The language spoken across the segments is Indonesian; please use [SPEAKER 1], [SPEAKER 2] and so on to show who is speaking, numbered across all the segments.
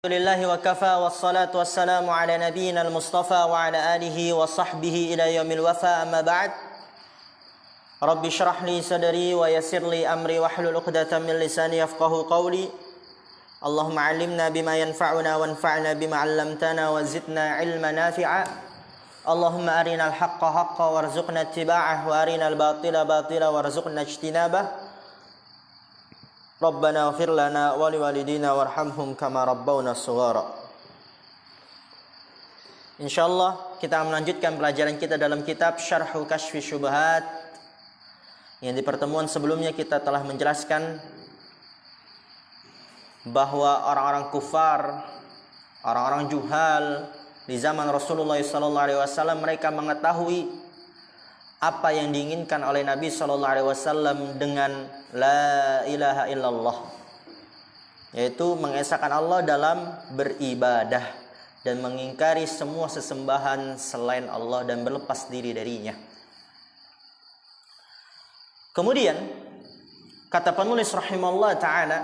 [SPEAKER 1] Alhamdulillahi wa kafa wassalatu wassalamu ala nabiyyina al-mustafa wa ala alihi wa sahbihi ila yaumil wafa amma ba'd. Rabbi shrah li sadri wa yassir li amri wahlul 'uqdatam min lisani yafqahu qawli. Allahumma 'allimna bima yanfa'una wanfa'na bima 'allamtana wa zidna 'ilman nafi'a. Allahumma arinal haqqa haqqan warzuqna ittiba'ah wa arinal batila batila warzuqna ijtinabah. Rabbana ighfir lana wa liwalidina warhamhum kama rabbawna shighara. Insyaallah kita melanjutkan pelajaran kita dalam kitab Syarhu Kashfi Syubhat. Yang di pertemuan sebelumnya kita telah menjelaskan bahwa orang-orang kufar, orang-orang juhal di zaman Rasulullah SAW mereka mengetahui apa yang diinginkan oleh Nabi SAW dengan la ilaha illallah, yaitu mengesahkan Allah dalam beribadah dan mengingkari semua sesembahan selain Allah dan berlepas diri darinya. Kemudian kata penulis rahimahullah ta'ala,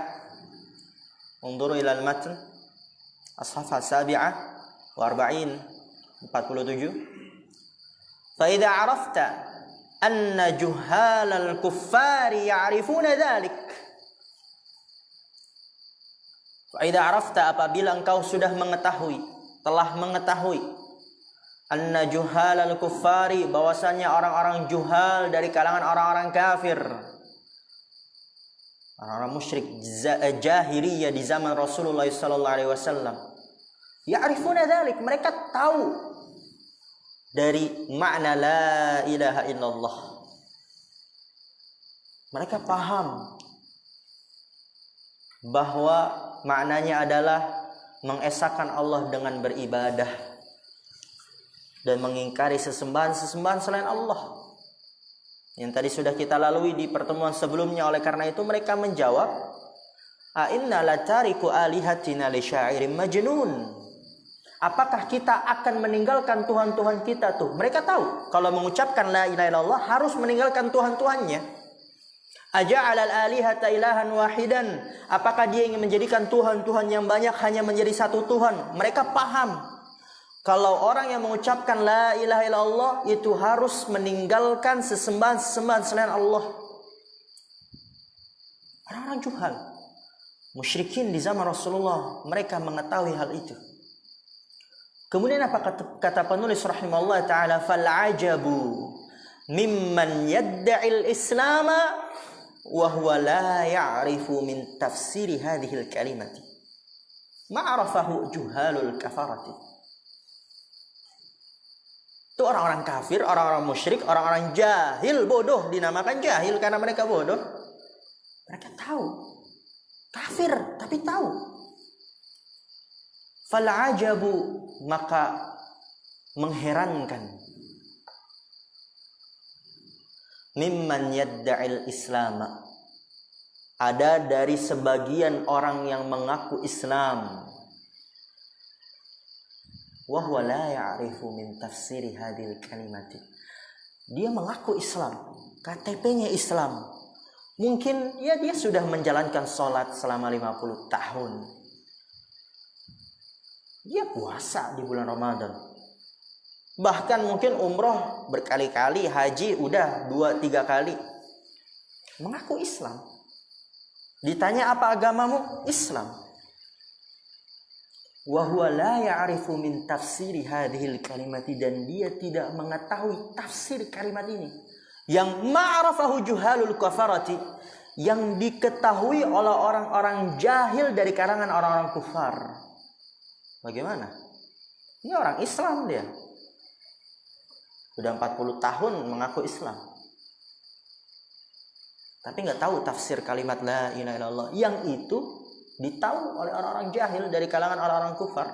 [SPEAKER 1] unzuru ilal matn as-safhah sabi'ah wa arba'in 47, fa idza 'arafta anna juhalal kuffari ya'rifuna dhalik. Fa idza 'arafta, apabila engkau sudah mengetahui, telah mengetahui, anna juhalal kuffari, bahwasanya orang-orang juhal dari kalangan orang-orang kafir, orang-orang musyrik jahiliyah di zaman Rasulullah sallallahu alaihi wasallam, ya'rifuna dhalik, mereka tahu dari makna la ilaha illallah. Mereka paham bahwa maknanya adalah mengesahkan Allah dengan beribadah dan mengingkari sesembahan-sesembahan selain Allah. Yang tadi sudah kita lalui di pertemuan sebelumnya. Oleh karena itu mereka menjawab, a inna latariku alihatina li syairin majnun. Apakah kita akan meninggalkan Tuhan-Tuhan kita tuh? Mereka tahu kalau mengucapkan la ilaha illallah harus meninggalkan Tuhan-Tuhannya. Aja'alal alihata ilahan wahidan. Apakah dia ingin menjadikan Tuhan-Tuhan yang banyak hanya menjadi satu Tuhan? Mereka paham kalau orang yang mengucapkan la ilaha illallah itu harus meninggalkan sesembahan-sesembahan selain Allah. Orang-orang juhal, musyrikin di zaman Rasulullah, mereka mengetahui hal itu. Kemudian apa kata penulis rahimahullah ta'ala, fal'ajabu mimman yadda'il islama wa huwa la ya'rifu min tafsiri hadhil kalimati ma'arafahu juhalul kafarati. Itu orang-orang kafir, orang-orang musyrik, orang-orang jahil, bodoh, dinamakan jahil karena mereka bodoh. Mereka tahu kafir tapi tahu. Fal'ajabu, maka mengherankan, mimman yadda'il islama, ada dari sebagian orang yang mengaku Islam, wa huwa la ya'rifu min tafsiri hadhil kalimati, dia mengaku Islam, KTP-nya Islam, mungkin ya dia sudah menjalankan sholat selama 50 tahun, dia puasa di bulan Ramadan, bahkan mungkin umroh berkali-kali, haji udah 2-3 kali, mengaku Islam. Ditanya apa agamamu? Islam. Wa huwa la ya'rifu min tafsiri hadhil kalimati, dan dia tidak mengetahui tafsir kalimat ini yang ma'arafahu juhalul kafarati, yang diketahui oleh orang-orang jahil dari kalangan orang-orang kufar. Bagaimana? Ini orang Islam, dia sudah 40 tahun mengaku Islam, tapi nggak tahu tafsir kalimat la ilaha illallah yang itu ditahu oleh orang-orang jahil dari kalangan orang-orang kufar.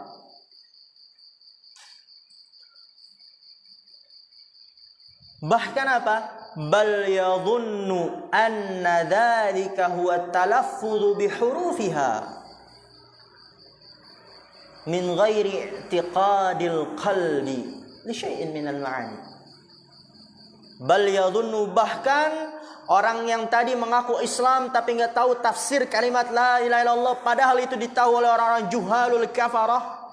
[SPEAKER 1] Bahkan apa? Bal yadhunnu anna dzalika huwa talaffuz bi hurufiha min ghairi i'tiqadil qalbi li syai'in minal ma'ani. Bal yadhunnu, bahkan Orang yang tadi mengaku Islam tapi nggak tahu tafsir kalimat la ilaha illallah, padahal itu ditahu oleh orang-orang juhalul kafarah.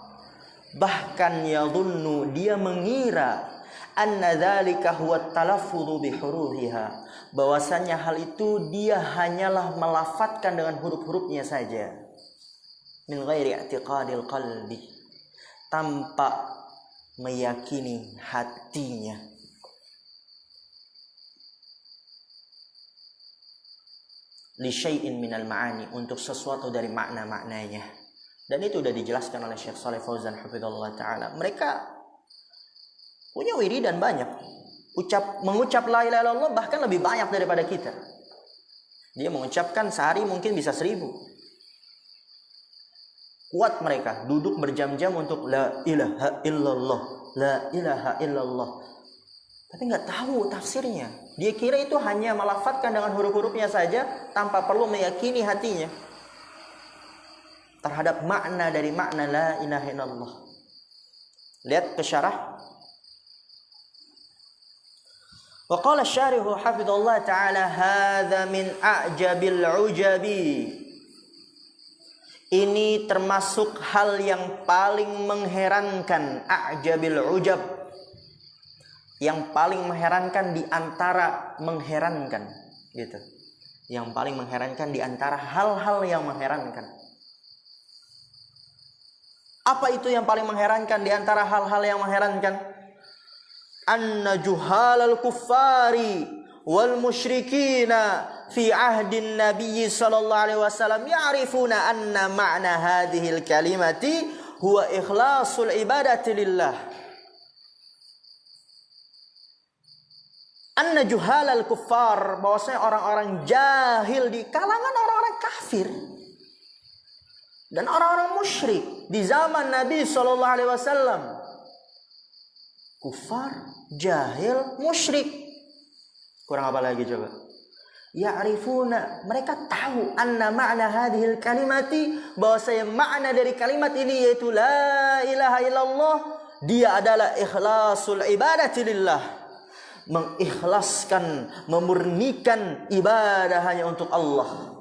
[SPEAKER 1] Bahkan yadhunnu, dia mengira anna dzalika huwa talaffudhu bi hurufiha, bahwasanya hal itu dia hanyalah melafadzkan dengan huruf-hurufnya saja. Min ghairi i'tiqadil qalbi, tanpa meyakini hatinya. Li syai'in minal ma'ani, untuk sesuatu dari makna-maknanya. Dan itu sudah dijelaskan oleh Syekh Shalih Fauzan hafizallahu taala. Mereka punya wiridan banyak. Mengucap la ilaha illallah bahkan lebih banyak daripada kita. Dia mengucapkan sehari mungkin bisa 1000. Kuat mereka duduk berjam-jam untuk la ilaha illallah, la ilaha illallah. Tapi nggak tahu tafsirnya. Dia kira itu hanya melafadzkan dengan huruf-hurufnya saja tanpa perlu meyakini hatinya terhadap makna dari makna la ilaha illallah. Lihat ke syarah. Wa qala syarihu hafizallahu taala hadza min a'jabil ujabi. Ini termasuk hal yang paling mengherankan, a'jabil ujab. Yang paling mengherankan di antara mengherankan, gitu. Yang paling mengherankan di antara hal-hal yang mengherankan. Apa itu yang paling mengherankan di antara hal-hal yang mengherankan? Anna juhalal kuffari wal musyrikina fi ahdin Nabi sallallahu alaihi wasallam ya'rifuna anna ma'na hadhil kalimati huwa ikhlasul ibadati lillah. Anna juhalal kuffar, bahwasanya orang-orang jahil di kalangan orang-orang kafir dan orang-orang musyrik di zaman Nabi sallallahu alaihi wasallam. Kuffar, jahil, musyrik. Kurang apa lagi coba? Ya'rifuna, mereka tahu anna ma'na hadhil kalimati, bahwasanya makna dari kalimat ini yaitu la ilaha illallah, dia adalah ikhlasul ibadati lillah. Mengikhlaskan, memurnikan ibadah hanya untuk Allah.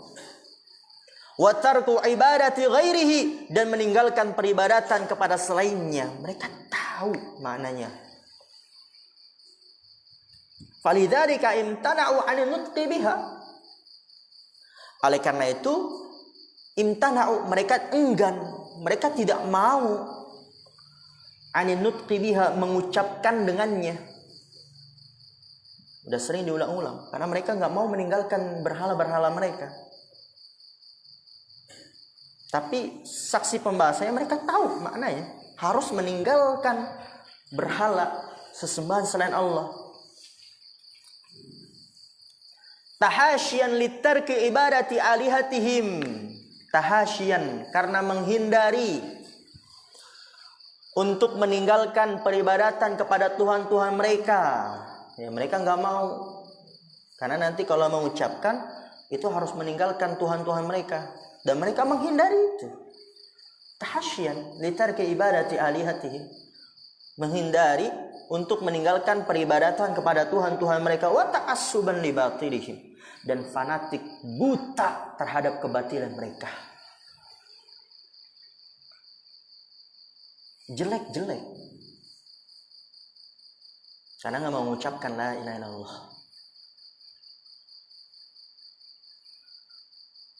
[SPEAKER 1] Wa tarku ibadati ghairihi, dan meninggalkan peribadatan kepada selainnya. Mereka tahu maknanya. Falidzalika imtana'u 'anil nutqi biha. Oleh karena itu, imtana'u, mereka enggan, mereka tidak mau 'anil nutqi biha, mengucapkan dengannya. Udah sering diulang-ulang karena mereka nggak mau meninggalkan berhala-berhala mereka. Tapi saksi pembahasannya mereka tahu maknanya, harus meninggalkan berhala, sesembahan selain Allah. Tahasyian litarki ibadati alihatihim, tahasyian, karena menghindari untuk meninggalkan peribadatan kepada Tuhan-Tuhan mereka. Ya, mereka nggak mau, karena nanti kalau mengucapkan itu harus meninggalkan Tuhan-Tuhan mereka, dan mereka menghindari itu. Tahasyian litarki ibadati alihatihim, menghindari untuk meninggalkan peribadatan kepada Tuhan-Tuhan mereka. Wa ta'assuban li batilihim, dan fanatik, buta terhadap kebatilan mereka. Jelek-jelek, karena nggak mau mengucapkan la ilaha illallah.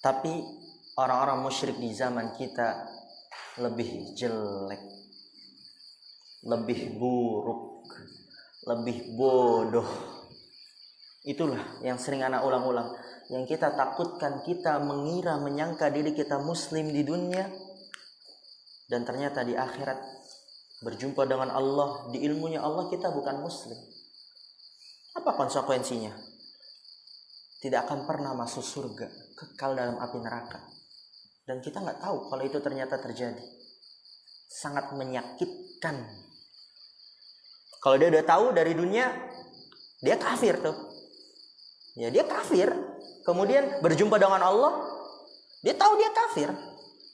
[SPEAKER 1] Tapi orang-orang musyrik di zaman kita lebih jelek, lebih buruk, lebih bodoh. Itulah yang sering anak ulang-ulang, yang kita takutkan. Kita mengira, menyangka diri kita muslim di dunia, dan ternyata di akhirat berjumpa dengan Allah, di ilmunya Allah kita bukan muslim. Apa konsekuensinya? Tidak akan pernah masuk surga, kekal dalam api neraka. Dan kita nggak tahu kalau itu ternyata terjadi. Sangat menyakitkan. Kalau dia udah tahu dari dunia, dia kafir tuh. Ya, dia kafir. Kemudian berjumpa dengan Allah, dia tahu dia kafir.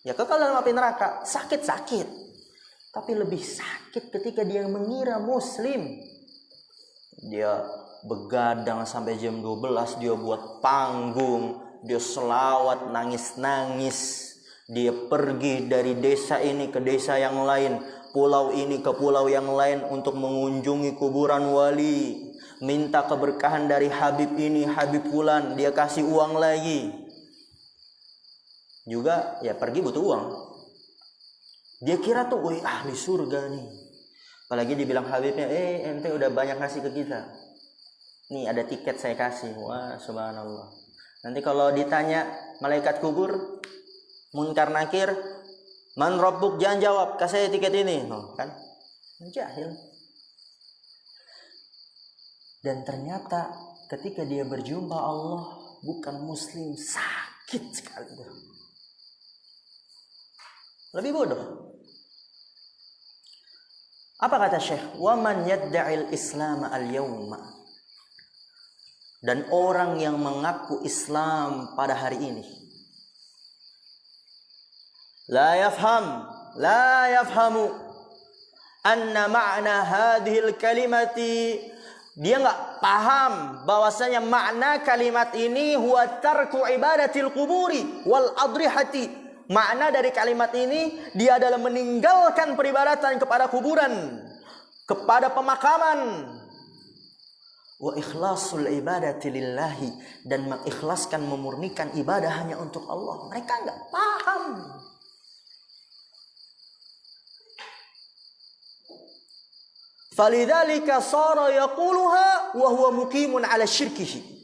[SPEAKER 1] Ya, kekal dalam api neraka. Sakit-sakit. Tapi lebih sakit ketika dia mengira muslim. Dia begadang sampai jam 12, dia buat panggung, dia selawat, nangis-nangis. Dia pergi dari desa ini ke desa yang lain, pulau ini ke pulau yang lain untuk mengunjungi kuburan wali, minta keberkahan dari Habib ini, Habib fulan, dia kasih uang lagi. Juga ya pergi butuh uang. Dia kira tuh, wih ahli surga nih. Apalagi dibilang Habibnya, ente udah banyak ngasih ke kita. Nih ada tiket saya kasih. Wah subhanallah. Nanti kalau ditanya malaikat kubur, Munkar Nakir, man rabbuk, jangan jawab, kasih saya tiket ini. No, kan? Jahil. Dan ternyata ketika dia berjumpa Allah, bukan muslim, sakit sekali. Lebih bodoh. Apa kata Syekh? Wa man yadda'il Islam al-yawma. Dan orang yang mengaku Islam pada hari ini, la yafhamu anna ma'na hadhil kalimati, dia enggak paham bahwasanya makna kalimat ini huwa tarku ibadatil quburi wal adrihati. Makna dari kalimat ini, dia adalah meninggalkan peribadatan kepada kuburan, kepada pemakaman. Wa ikhlasul ibadati lillahi, dan mengikhlaskan, memurnikan ibadah hanya untuk Allah. Mereka enggak paham. Falidzalika sara yaquluha wa huwa muqimun ala syirkihi.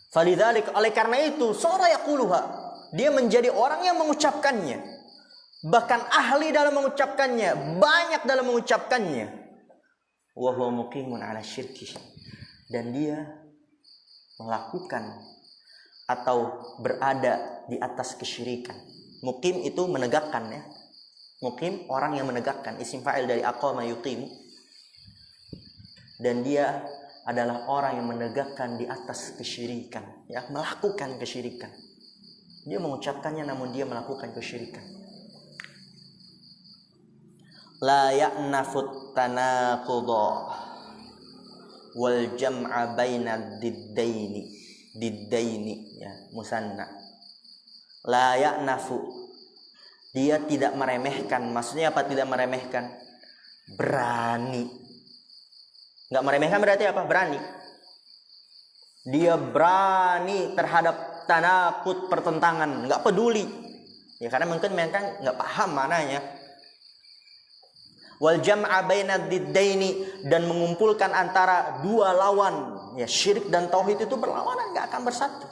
[SPEAKER 1] Falidzalik, oleh karena itu, sara yaquluha, dia menjadi orang yang mengucapkannya, bahkan ahli dalam mengucapkannya, banyak dalam mengucapkannya. Wa huwa muqimun ala syirkihi, dan dia melakukan atau berada di atas kesyirikan. Muqim itu menegakkan ya. Muqim orang yang menegakkan, isim fa'il dari aqama yuqimu. Dan dia adalah orang yang menegakkan di atas kesyirikan, ya, melakukan kesyirikan. Dia mengucapkannya namun dia melakukan kesyirikan. La ya'nafut tanaqudha wal jam'a baina diddaini ya, musanna. La ya'nafu, dia tidak meremehkan. Maksudnya apa tidak meremehkan? Berani. Enggak meremehkan berarti apa? Berani. Dia berani terhadap tanaqud, pertentangan, enggak peduli. Ya karena mungkin mereka enggak paham mananya. Wal jam'a baina diddaini, dan mengumpulkan antara dua lawan. Ya, syirik dan tauhid itu berlawanan, enggak akan bersatu.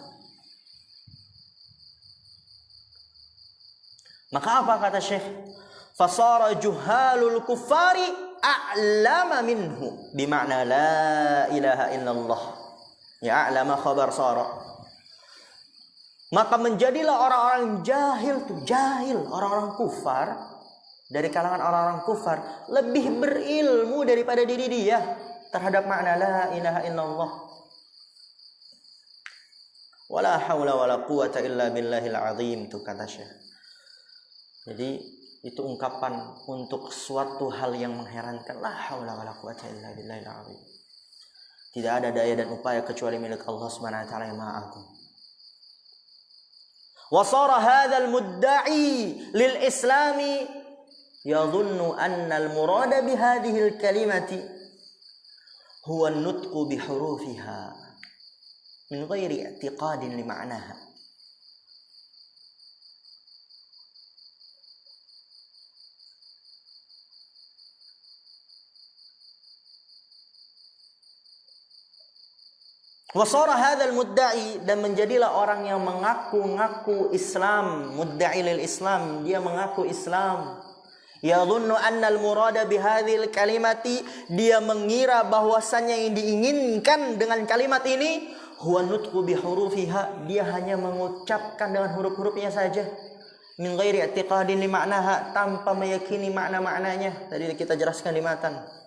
[SPEAKER 1] Maka apa kata Syekh? Fasara juhalul kuffari a'lama minhu, bima'na la ilaha illallah. Ya, a'lama khabar sara. Maka menjadilah orang-orang jahil tuh, jahil, orang-orang kufar, dari kalangan orang-orang kufar lebih berilmu daripada diri dia terhadap makna la ilaha illallah. Wala haula wala quwata illa billahil azim, tuh kata Syekh. Jadi itu ungkapan untuk suatu hal yang mengherankan. La haula wala quwata illa billahil azim. Tidak ada daya dan upaya kecuali milik Allah Subhanahu wa taala yang Maha Agung. Wa sara hadzal mudda'i lil islami yadhunnu anna al murada bi hadhihi al kalimati huwa an-nutqu bi hurufiha min ghairi i'tiqadin li ma'naha. Wasara hadzal mudda'i, dan menjadilah orang yang mengaku-ngaku Islam, mudda'i lil Islam, dia mengaku Islam. Yadhunnu anna al-murada bihadzal kalimati, dia mengira bahwasannya yang diinginkan dengan kalimat ini huwa nutqu bi hurufiha, dia hanya mengucapkan dengan huruf-hurufnya saja. Min ghairi i'tiqadin li ma'naha, tanpa meyakini makna-maknanya. Tadi kita jelaskan di matan.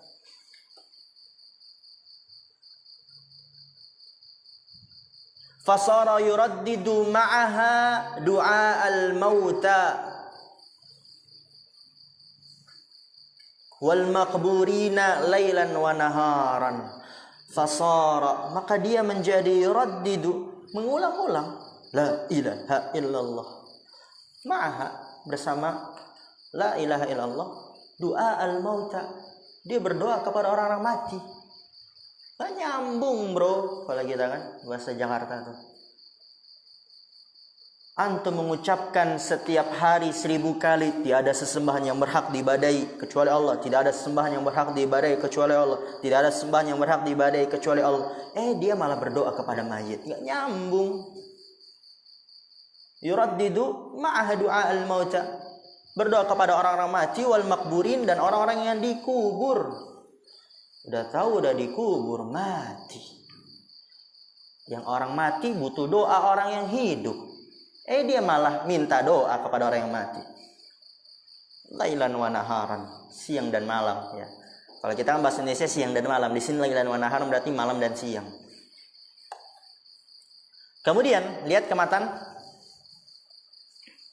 [SPEAKER 1] Fasara yuraddidu ma'aha du'a al-mauta wal maqburina lailan wa naharan fasara, maka dia menjadi yuraddidu, mengulang-ulang la ilaha illallah ma'aha, bersama la ilaha illallah doa al-mauta, dia berdoa kepada orang-orang mati. Gak nyambung bro, kalau kita kan bahasa Jakarta tuh. Antum mengucapkan setiap hari 1000 kali tiada sesembahan yang berhak diibadahi kecuali Allah, tidak ada sesembahan yang berhak diibadahi kecuali Allah, tidak ada sesembahan yang berhak diibadahi kecuali Allah. Dia malah berdoa kepada mayit. Gak nyambung. Yuraddidu ma'aha du'a al-mauta, berdoa kepada orang-orang mati, wal makburin, dan orang-orang yang dikubur. Udah tahu udah dikubur, mati. Yang orang mati butuh doa orang yang hidup. Dia malah minta doa kepada orang yang mati. Lailan wa naharan, siang dan malam ya. Kalau kita kan bahasa Indonesia siang dan malam, di sini lailan wa naharan berarti malam dan siang. Kemudian lihat kematan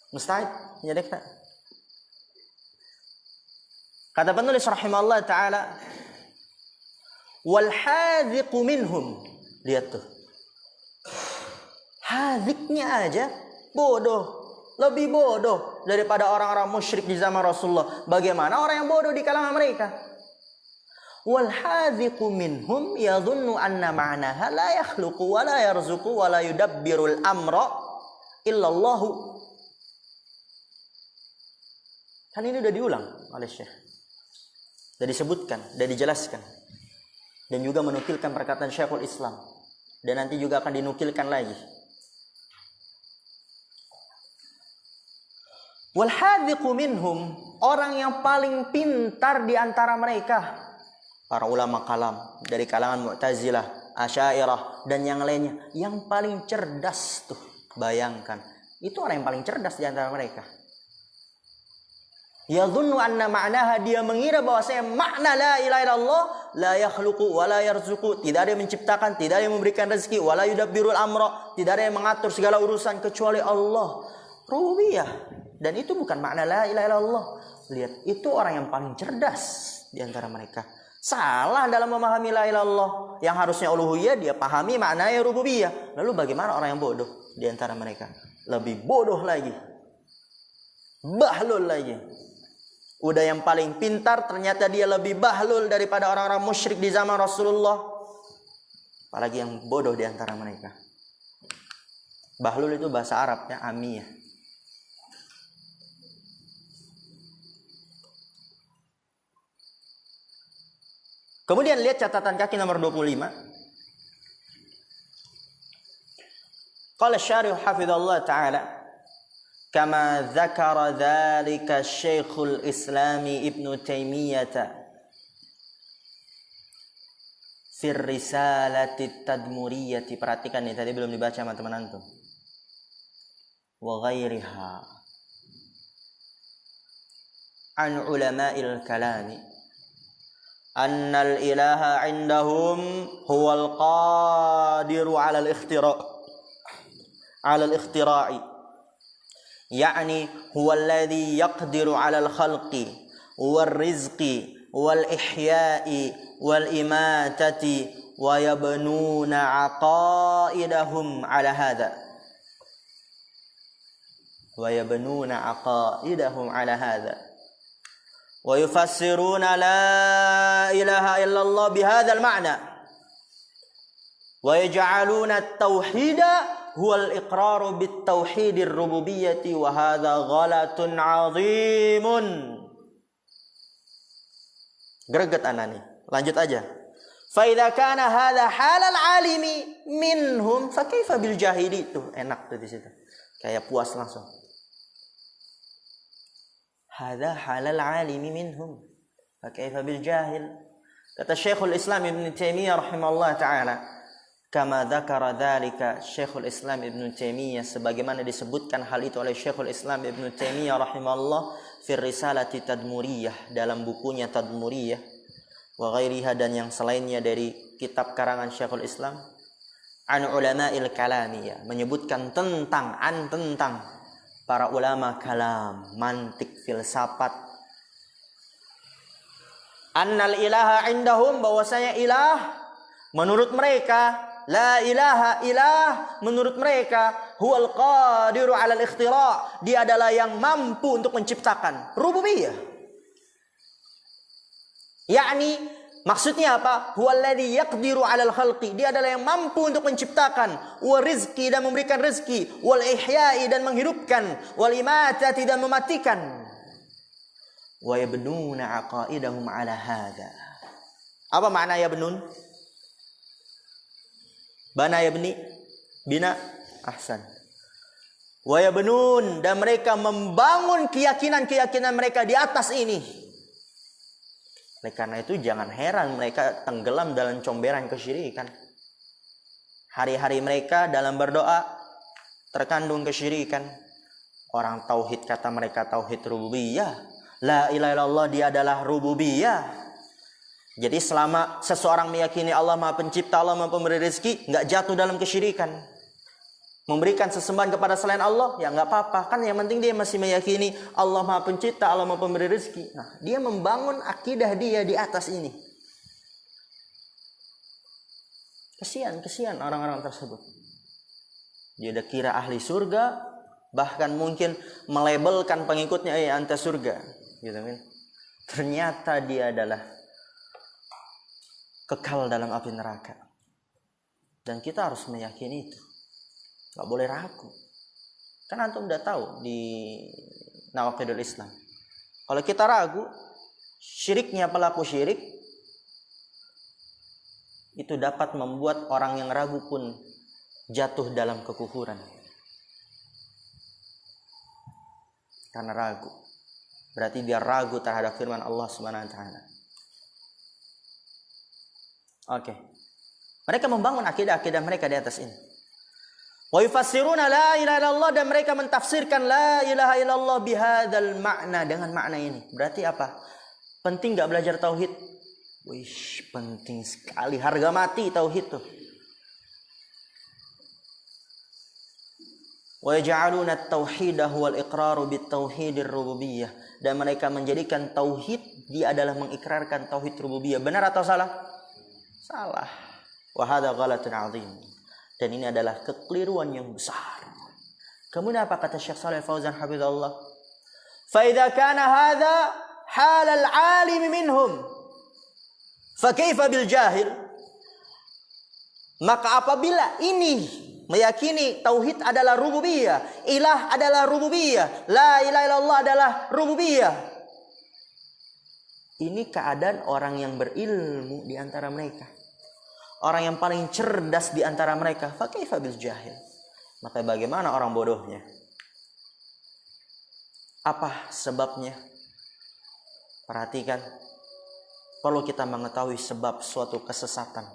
[SPEAKER 1] mustahid ya dek. Kata penulis rahimahullah taala, wal hadhiqu minhum, lihat tuh, hadhiqnya aja bodoh, lebih bodoh daripada orang-orang musyrik di zaman Rasulullah. Bagaimana orang yang bodoh di kalangan mereka? Wal hadhiqu minhum yadhunnu anna ma'naha la yakhluqu wa la yarzuqu wa la yudabbirul amra illallah. Kan ini udah diulang oleh Syekh. Sudah disebutkan, sudah dijelaskan. Dan juga menukilkan perkataan Syekhul Islam. Dan nanti juga akan dinukilkan lagi. Wal hadhiqu minhum, orang yang paling pintar di antara mereka, para ulama kalam dari kalangan Mu'tazilah, Asy'ariyah dan yang lainnya, yang paling cerdas tuh, bayangkan, itu orang yang paling cerdas di antara mereka. Yadhunnu anna ma'naha, dia mengira bahwasanya makna la ilaha illallah la yakhluqu wa la yarzuqu, tidak ada yang menciptakan, tidak ada yang memberikan rezeki, wa la yudabbirul amra, tidak ada yang mengatur segala urusan kecuali Allah. Rububiyah. Dan itu bukan makna la ilaha illallah. Lihat, itu orang yang paling cerdas di antara mereka. Salah dalam memahami la ilaha illallah. Yang harusnya uluhiyah dia pahami maknanya rububiyah. Lalu bagaimana orang yang bodoh di antara mereka? Lebih bodoh lagi. Bahlul lagi. Udah yang paling pintar, ternyata dia lebih bahlul daripada orang-orang musyrik di zaman Rasulullah. Apalagi yang bodoh di antara mereka. Bahlul itu bahasa Arabnya amiyah. Kemudian lihat catatan kaki nomor 25. Qala syarih hafizallahu taala, kama dzakara dzalika Syekhul Islam Ibnu Taimiyah fi risalati tadmuriyah. Perhatikan nih, tadi belum dibaca sama teman antum. Wa ghairiha an ulama'il kalami annal ilaha indahum huwal qadiru ala al-ikhtira'i, yani huwa alladhi yaqdiru ala al-khalqi wal rizqi wal ihya'i wal imatati wa yabnuna aqaidahum ala hadha wa yufassiruna la ilaha illallah bihadha al-ma'na wa yaj'aluna at-tauhida huwa al-iqraru bit-tauhidir rububiyyati wa hadha ghalatun 'azimun. Greget anani. Lanjut aja. Fa idza kana hadha halal 'alimi minhum fa kaifa bil jahili. Tuh enak tuh di situ. Kayak puas langsung. Hadza halal 'alimi minhum fa kaifa bil jahil. Kata Syekhul Islam Ibnu Taimiyah rahimahullah taala, kama dzakara dzalika Syekhul Islam Ibnu Taimiyah, sebagaimana disebutkan hal itu oleh Syekhul Islam Ibnu Taimiyah rahimahullah fi risalati tadmuriyah, dalam bukunya Tadmuriyah, wa ghairiha, dan yang selainnya dari kitab karangan Syekhul Islam, an ulama'il kalamiyah, menyebutkan tentang para ulama kalam, mantik, filsafat, Annal ilaha indahum, bahwasanya ilah menurut mereka, la ilaha ilah menurut mereka, huwal qadiru 'alal ikhtira', dia adalah yang mampu untuk menciptakan. Rububiyah. Yakni maksudnya apa? Huwallazi yaqdiru 'alal khalqi, dia adalah yang mampu untuk menciptakan, wa rizqi, dan memberikan rezeki, wal ihya'i, dan menghidupkan, wal imatati, dan mematikan. Wa yabnuna 'aqaidahum 'ala hadza. Apa makna yabnun? Bana yabni, bina, ahsan. Wa yabnun, dan mereka membangun keyakinan-keyakinan mereka di atas ini. Oleh karena itu jangan heran mereka tenggelam dalam comberan kesyirikan. Hari-hari mereka dalam berdoa terkandung kesyirikan. Orang tauhid, kata mereka tauhid rububiyah. La ilaha illallah, dia adalah rububiyah. Jadi selama seseorang meyakini Allah Maha Pencipta, Allah Maha Pemberi rezeki, nggak jatuh dalam kesyirikan. Memberikan sesembahan kepada selain Allah, ya nggak apa-apa. Kan yang penting dia masih meyakini Allah Maha Pencipta, Allah Maha Pemberi rezeki. Nah, dia membangun akidah dia di atas ini. Kesian orang-orang tersebut. Dia udah kira ahli surga, bahkan mungkin melabelkan pengikutnya anta surga, gitu kan. Ternyata dia adalah kekal dalam api neraka. Dan kita harus meyakini itu. Gak boleh ragu. Kan antum udah tahu di Nawaqidul Islam. Kalau kita ragu, syiriknya pelaku syirik itu dapat membuat orang yang ragu pun jatuh dalam kekufuran. Karena ragu. Berarti dia ragu terhadap firman Allah Subhanahu wa taala. Oke. Mereka membangun akidah-akidah mereka di atas ini. Wa yufassiruna la ilaha illallah, dan mereka mentafsirkan la ilaha illallah bihadzal makna, dengan makna ini. Berarti apa? Penting enggak belajar tauhid? Wih, penting sekali, harga mati tauhid tuh. Wa yaj'aluna at-tauhid huwal iqraru bit-tauhidir rububiyyah, dan mereka menjadikan tauhid dia adalah mengikrarkan tauhid rububiyah. Benar atau salah? Salah. Wa hadza ghalatun 'adzim. Dan ini adalah kekeliruan yang besar. Kemudian apa kata Syekh Shalih Fauzan hafizahullah? Fa idza kana hadza hal al-'alim minhum, fa kaifa bil jahil? Maka apabila ini meyakini tauhid adalah rububiyah, ilah adalah rububiyah, la ilaha illallah adalah rububiyah, ini keadaan orang yang berilmu di antara mereka, orang yang paling cerdas di antara mereka. Fa kaifa bil jahil? Maka bagaimana orang bodohnya? Apa sebabnya? Perhatikan, perlu kita mengetahui sebab suatu kesesatan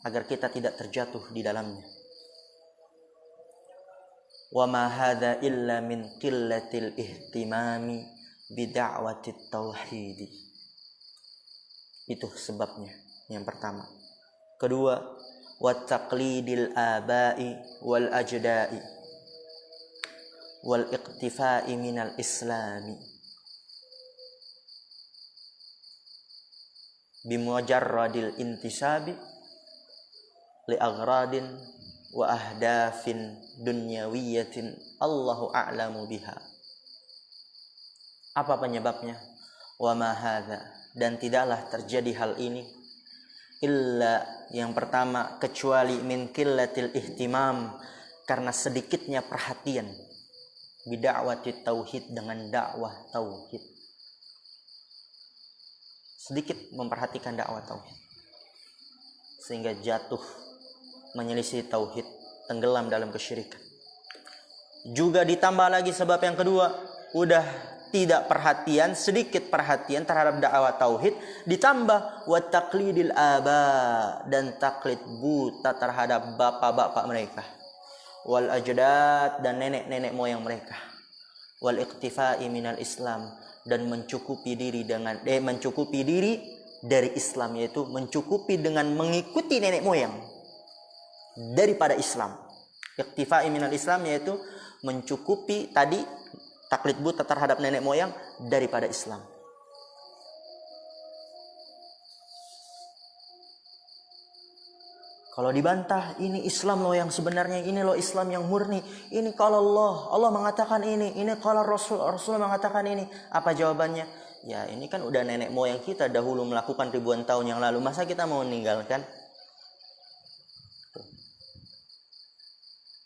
[SPEAKER 1] agar kita tidak terjatuh di dalamnya. Wa ma hadza illa min qillatil ihtimami bi da'watit tauhid. Itu sebabnya yang pertama. Kedua, wa taqlidil aba'i wal ajda'i wal iqtifa'i minal islami bimujarradil intisabi li aghradin wa ahdafin dunyawiyatin Allahu a'lamu biha. Apa penyebabnya? Wa ma hadza, dan tidaklah terjadi hal ini illa, yang pertama, kecuali min qillatil ihtimam, karena sedikitnya perhatian, bida'wati tauhid, dengan dakwah tauhid. Sedikit memperhatikan dakwah tauhid, sehingga jatuh menyelisih tauhid, tenggelam dalam kesyirikan. Juga ditambah lagi sebab yang kedua, udah tidak perhatian, sedikit perhatian terhadap dakwah tauhid, ditambah wa taqlidil aba, dan taklid buta terhadap bapak-bapak mereka, wal ajdad, dan nenek-nenek moyang mereka, wal iqtifa'i minal islam, dan mencukupi diri dari Islam, yaitu mencukupi dengan mengikuti nenek moyang daripada Islam. Iqtifa'i minal islam, yaitu mencukupi tadi taklid buta terhadap nenek moyang daripada Islam. Kalau dibantah, ini Islam loh yang sebenarnya, ini loh Islam yang murni. Ini kalau Allah mengatakan ini kalau Rasul mengatakan ini. Apa jawabannya? Ya ini kan udah nenek moyang kita dahulu melakukan ribuan tahun yang lalu. Masa kita mau meninggalkan?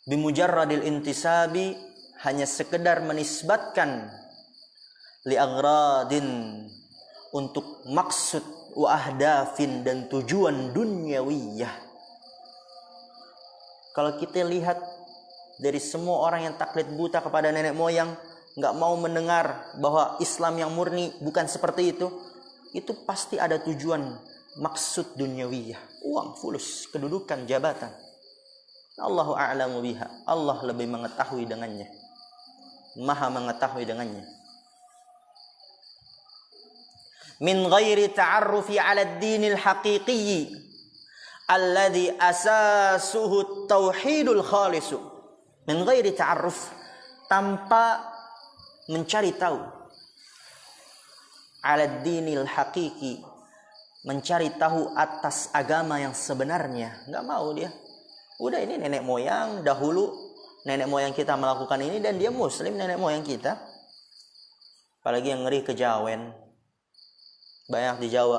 [SPEAKER 1] Bimujarradil intisabi, hanya sekedar menisbatkan li'agradin, untuk maksud wa ahdafin, dan tujuan dunyawiyah. Kalau kita lihat dari semua orang yang taklid buta kepada nenek moyang, nggak mau mendengar bahwa Islam yang murni bukan seperti itu pasti ada tujuan maksud dunyawiyah, uang, fulus, kedudukan, jabatan. Allahu a'lamu biha, Allah lebih mengetahui dengannya, maha mengetahui dengannya. Min ghairi ta'arrufi 'ala ad-dinil haqiqi alladhi asasuhu tauhidul khalisu. Min ghairi ta'arruf, tanpa mencari tahu, 'ala ad-dinil haqiqi, mencari tahu atas agama yang sebenarnya. Enggak mau dia. Udah, ini nenek moyang dahulu, nenek moyang kita melakukan ini dan dia muslim, nenek moyang kita. Apalagi yang ngeri kejawen. Banyak di Jawa.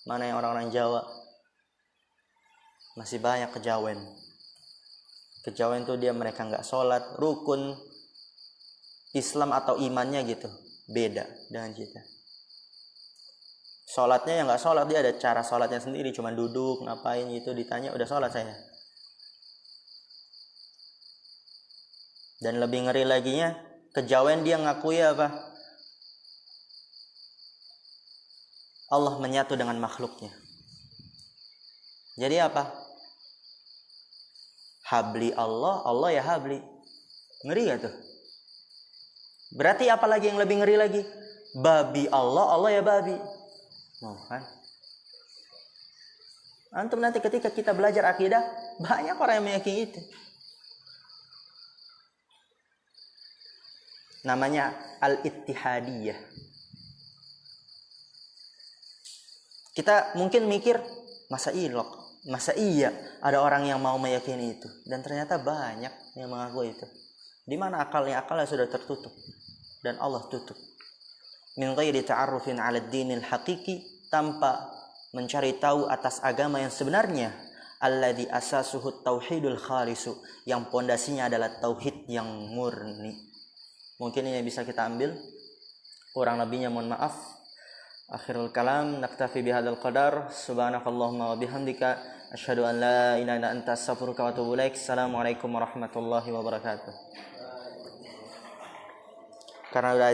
[SPEAKER 1] Mana yang orang-orang Jawa? Masih banyak kejawen. Kejawen tuh mereka nggak sholat, rukun Islam atau imannya gitu beda dengan kita. Sholatnya yang nggak sholat, dia ada cara sholatnya sendiri, cuma duduk ngapain gitu, ditanya udah sholat saya. Dan lebih ngeri laginya, kejawen dia ngakui apa? Allah menyatu dengan makhluknya. Jadi apa? Habli Allah, Allah ya habli. Ngeri gak tuh? Berarti apa lagi yang lebih ngeri lagi? Babi Allah, Allah ya babi. Mau kan? Antum nanti ketika kita belajar akidah, banyak orang yang meyakini itu. Namanya al-ittihadiyah. Kita mungkin mikir, masa iya ada orang yang mau meyakini itu? Dan ternyata banyak yang mengaku itu. Di mana akalnya? Akalnya sudah tertutup dan Allah tutup. Min ghairi ta'arrufin 'ala ad-dinil haqiqi, tanpa mencari tahu atas agama yang sebenarnya. Alladzi asasuhu tauhidul khalisu, yang pondasinya adalah tauhid yang murni. Mungkin ini yang bisa kita ambil. Kurang lebihnya mohon maaf. Akhirul kalam, naktafi bihadzal qadar. Subhanakallahumma wa bihamdika, asyhadu an la ilaha illa anta, astaghfiruka wa atubu ilaik. Assalamualaikum warahmatullahi wabarakatuh. Karena